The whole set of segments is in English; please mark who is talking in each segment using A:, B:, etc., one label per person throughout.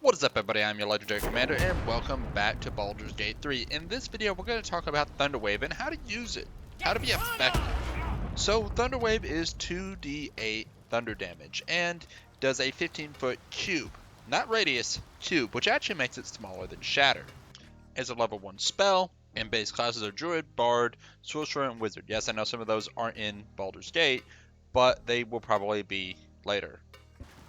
A: What is up, everybody? I'm your Legendary Commander, and welcome back to Baldur's Gate 3. In this video, we're going to talk about Thunderwave and how to use it, how to be effective. So, Thunderwave is 2d8 thunder damage, and does a 15-foot cube. Not radius, cube, which actually makes it smaller than Shatter. As a level 1 spell, and base classes are Druid, Bard, Sorcerer, and Wizard. Yes, I know some of those aren't in Baldur's Gate, but they will probably be later.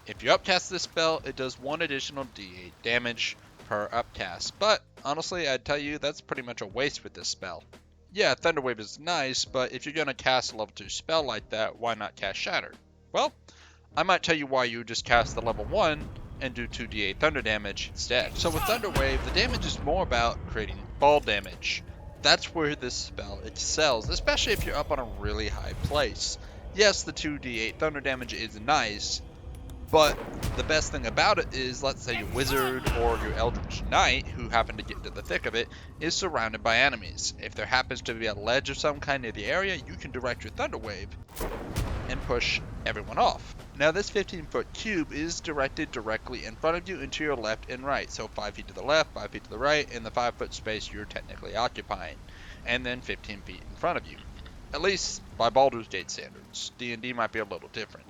A: If you upcast this spell, it does 1 additional d8 damage per upcast, but honestly, I'd tell you that's pretty much a waste with this spell. Yeah, Thunderwave is nice, but if you're going to cast a level 2 spell like that, why not cast Shatter? Well, I might tell you why you just cast the level 1 and do 2d8 thunder damage instead. So with Thunderwave, the damage is more about creating ball damage. That's where this spell excels, especially if you're up on a really high place. Yes, the 2d8 thunder damage is nice, but the best thing about it is, let's say your wizard or your eldritch knight, who happen to get into the thick of it, is surrounded by enemies. If there happens to be a ledge of some kind near the area, you can direct your Thunderwave and push everyone off. Now this 15-foot cube is directed directly in front of you and to your left and right. So 5 feet to the left, 5 feet to the right, in the 5-foot space you're technically occupying. And then 15 feet in front of you. At least by Baldur's Gate standards. D&D might be a little different.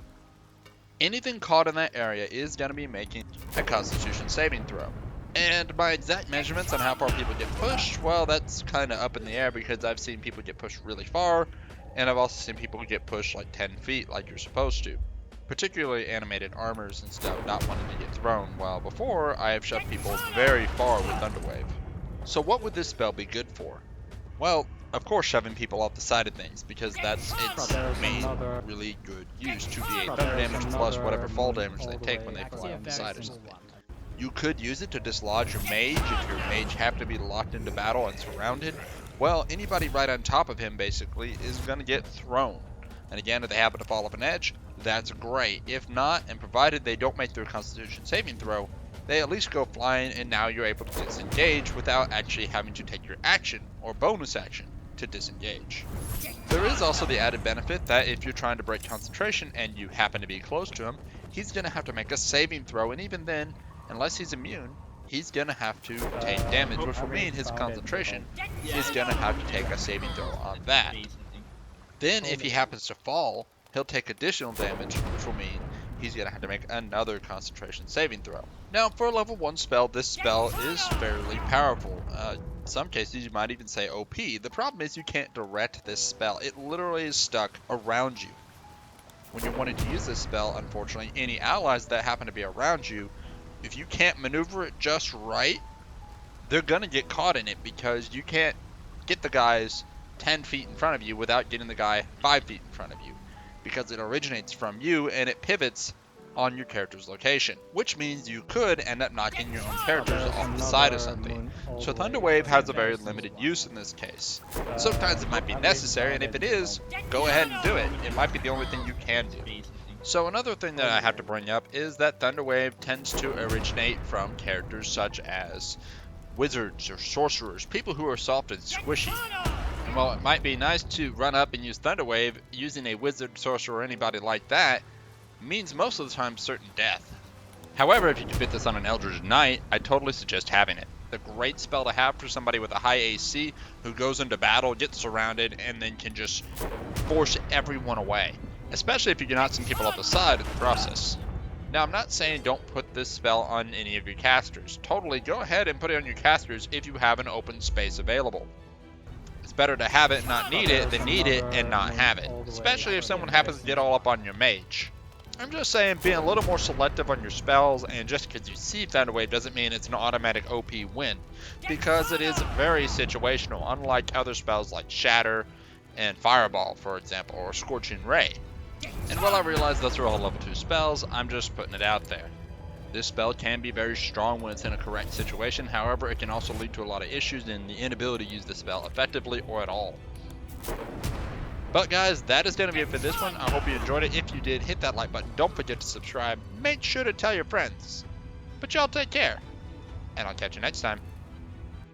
A: Anything caught in that area is going to be making a Constitution saving throw. And my exact measurements on how far people get pushed, well, that's kind of up in the air because I've seen people get pushed really far, and I've also seen people get pushed like 10 feet like you're supposed to. Particularly animated armors and stuff not wanting to get thrown, while before I have shoved people very far with Thunderwave. So what would this spell be good for? Well, of course shoving people off the side of things, because that's its main really good use. 2d8 thunder damage plus whatever fall damage they take when they fly off the side or something. You could use it to dislodge your mage if your mage happened to be locked into battle and surrounded. Well, anybody right on top of him basically is going to get thrown. And again, if they happen to fall off an edge, that's great. If not, and provided they don't make their Constitution saving throw, they at least go flying, and now you're able to disengage without actually having to take your action or bonus action to disengage. There is also the added benefit that if you're trying to break concentration and you happen to be close to him, he's going to have to make a saving throw, and even then, unless he's immune, he's going to have to take damage, which will mean his concentration is going to have to take a saving throw on that. Then if he happens to fall, he'll take additional damage, which will mean he's going to have to make another concentration saving throw. Now, for a level 1 spell, this spell is fairly powerful. In some cases, you might even say OP. The problem is you can't direct this spell. It literally is stuck around you. When you're wanting to use this spell, unfortunately, any allies that happen to be around you, if you can't maneuver it just right, they're going to get caught in it because you can't get the guys 10 feet in front of you without getting the guy 5 feet in front of you, because it originates from you and it pivots on your character's location, which means you could end up knocking your own characters off the side of something. So Thunderwave has a very limited use in this case. Sometimes it might be necessary, and if it is, go ahead and do it. It might be the only thing you can do. So another thing that I have to bring up is that Thunderwave tends to originate from characters such as wizards or sorcerers, people who are soft and squishy. And while it might be nice to run up and use Thunderwave, using a wizard, sorcerer, or anybody like that means most of the time certain death. However, if you can fit this on an eldritch knight, I totally suggest having it. The great spell to have for somebody with a high AC who goes into battle, gets surrounded, and then can just force everyone away. Especially if you can knock some people off the side in the process. Now, I'm not saying don't put this spell on any of your casters. Totally go ahead and put it on your casters if you have an open space available. It's better to have it and not need it than need it and not have it. Especially if someone happens to get all up on your mage. I'm just saying, being a little more selective on your spells, and just because you see Thunderwave doesn't mean it's an automatic OP win, because it is very situational, unlike other spells like Shatter and Fireball, for example, or Scorching Ray. And while I realize those are all level 2 spells, I'm just putting it out there. This spell can be very strong when it's in a correct situation, however, it can also lead to a lot of issues in the inability to use the spell effectively or at all. But guys, that is going to be it for this one. I hope you enjoyed it. If you did, hit that like button. Don't forget to subscribe. Make sure to tell your friends. But y'all take care. And I'll catch you next time.